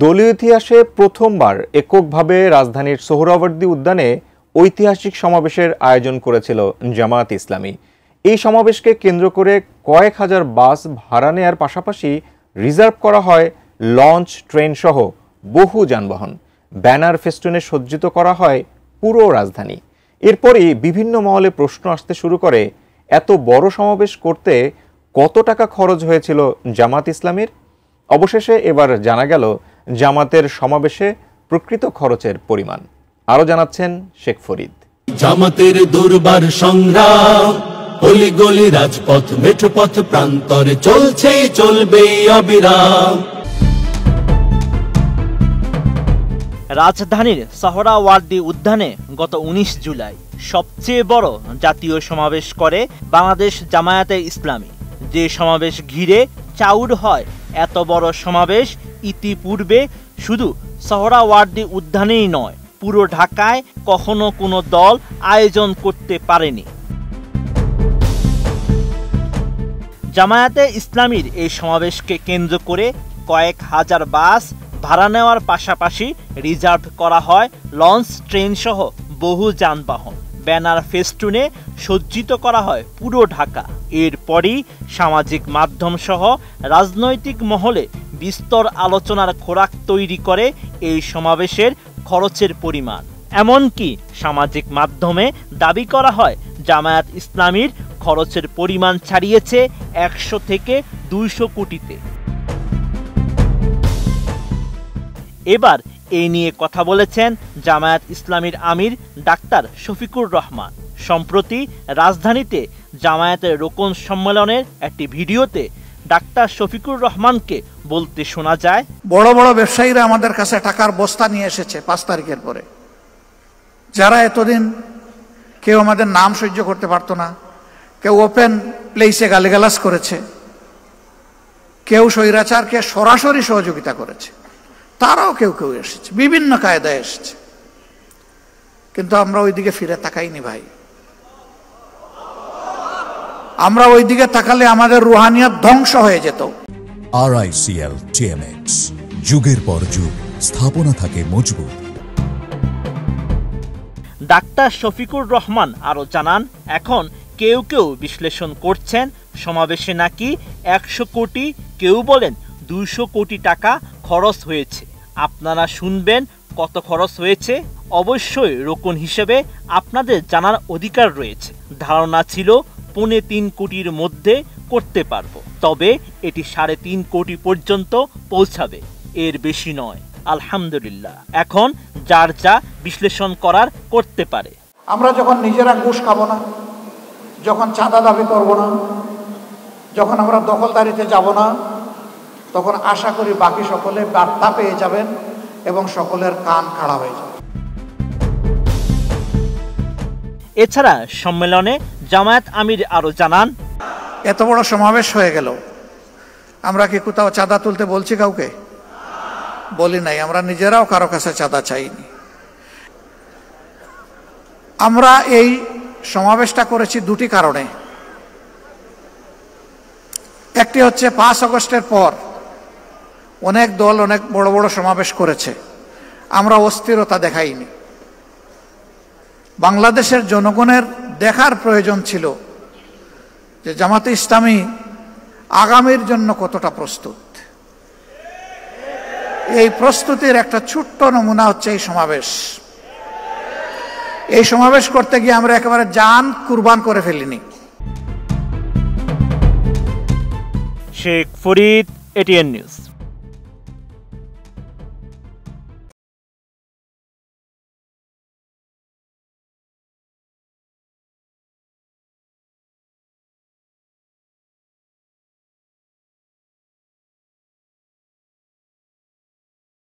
দলীয় ইতিহাসে প্রথমবার এককভাবে রাজধানীর সোহরাওয়ার্দী উদ্যানে ঐতিহাসিক সমাবেশের আয়োজন করেছিল জামায়াত ইসলামী। এই সমাবেশকে কেন্দ্র করে কয়েক হাজার বাস ভাড়া নেয়ার পাশাপাশি রিজার্ভ করা হয় লঞ্চ, ট্রেন সহ বহু যানবাহন। ব্যানার ফেস্টুনে সজ্জিত করা হয় পুরো রাজধানী। এরপরই বিভিন্ন মহলে প্রশ্ন আসতে শুরু করে, এত বড় সমাবেশ করতে কত টাকা খরচ হয়েছিল জামায়াত ইসলামীর? অবশেষে এবার জানা গেল জামাতের সমাবেশে প্রকৃত খরচের পরিমাণ। আরো জানাচ্ছেন শেখ ফরিদ। জামাতের দুর্বার সংগ্রাম, অলিগলি রাজপথ মেঠোপথ প্রান্তরে চলছে চলবে অবিরাম। রাজধানীর সোহরাওয়ার্দী উদ্যানে গত 19 জুলাই সবচেয়ে বড় জাতীয় সমাবেশ করে বাংলাদেশ জামায়াতে ইসলামী। যে সমাবেশ ঘিরে চাউর হয় এত বড় সমাবেশ ইতিপূর্বে শুধু সোহরাওয়ার্দী উদ্যানেই নয়, পুরো ঢাকায় কখনো কোনো দল আয়োজন করতে পারেনি। জামায়াতে ইসলামীর এই সমাবেশকে কেন্দ্র করে কয়েক হাজার বাস ভাড়া নেওয়ার পাশাপাশি রিজার্ভ করা হয় লঞ্চ, ট্রেন সহ বহু যানবাহন। ব্যানার ফেস্টুনে সজ্জিত করা হয় পুরো ঢাকা। এরপরই সামাজিক মাধ্যম সহ রাজনৈতিক মহলে বিস্তর আলোচনার খোরাক তৈরি করে এই সমাবেশের খরচের পরিমাণ। এমনকি সামাজিক মাধ্যমে দাবি করা হয় জামায়াত ইসলামীর খরচের পরিমাণ ছাড়িয়েছে 100 থেকে 200 কোটিতে। এবার এই নিয়ে কথা বলেছেন জামায়াত ইসলামীর আমির ডাক্তার শফিকুর রহমান। সম্প্রতি রাজধানীতে জামায়াতের রোকন সম্মেলনের একটি ভিডিওতে ডাক্তার শফিকুর রহমানকে বলতে শোনা যায়, বড় বড় ব্যবসায়ীরা আমাদের কাছে টাকার বস্তা নিয়ে এসেছে 5 তারিখের পরে, যারা এতদিন কেউ আমাদের নাম সহ্য করতে পারতো না, কেউ ওপেন প্লেসে গালিগালাজ করেছে, কেউ স্বৈরাচারকে সরাসরি সহযোগিতা করেছে, তারাও কেউ কেউ এসেছে, বিভিন্ন কায়দায় এসেছে। কিন্তু আমরা ওইদিকে ফিরে তাকাইনি ভাই। আমরা ওইদিকে তাকালে আমাদের রুহানিয়ত ধ্বংস হয়ে যেত। RICL TMX, যুগের পর যুগ স্থাপনা থাকে মজবুত। ডাক্তার শফিকুর রহমান আরো জানান, এখন কেউ কেউ বিশ্লেষণ করছেন সমাবেশে নাকি 100 কোটি, কেউ বলেন 200 কোটি টাকা খরচ হয়েছে। আপনারা শুনবেন কত খরচ হয়েছে। অবশ্যই রোকন হিসেবে আপনাদের জানার অধিকার রয়েছে। ধারণা ছিল 3.25 কোটির মধ্যে করতে পারবো, তবে এটি 3.5 কোটি পর্যন্ত পৌঁছাবে, এর বেশি নয়। আলহামদুলিল্লাহ, এখন যার যা বিশ্লেষণ করার করতে পারে। আমরা যখন নিজেরা ঘুষ খাবো না, যখন চাঁদা দাবি করব না, যখন আমরা দখলদারিতে যাব না, তখন আশা করি বাকি সকলে বার্তা পেয়ে যাবেন এবং সকলের কান খাড়া হয়ে যাবে। এছাড়া সম্মেলনে জামায়াত আমির আরো জানান, এত বড় সমাবেশ হয়ে গেল, আমরা কি কোথাও চাঁদা তুলতে বলছি? কাউকে বলি নাই। আমরা নিজেরাও কারো কাছে চাঁদা চাইনি। আমরা এই সমাবেশটা করেছি দুটি কারণে। একটি হচ্ছে 5 আগস্টের পর অনেক দল অনেক বড় বড় সমাবেশ করেছে, আমরা অস্থিরতা দেখাইনি। বাংলাদেশের জনগণের দেখার প্রয়োজন ছিল যে জামাতে ইসলামী আগামীর জন্য কতটা প্রস্তুত। এই প্রস্তুতির একটা ছোট্ট নমুনা হচ্ছে এই সমাবেশ। এই সমাবেশ করতে গিয়ে আমরা একেবারে জান কুরবান করে ফেলিনি। Sheikh Farid, ATN news.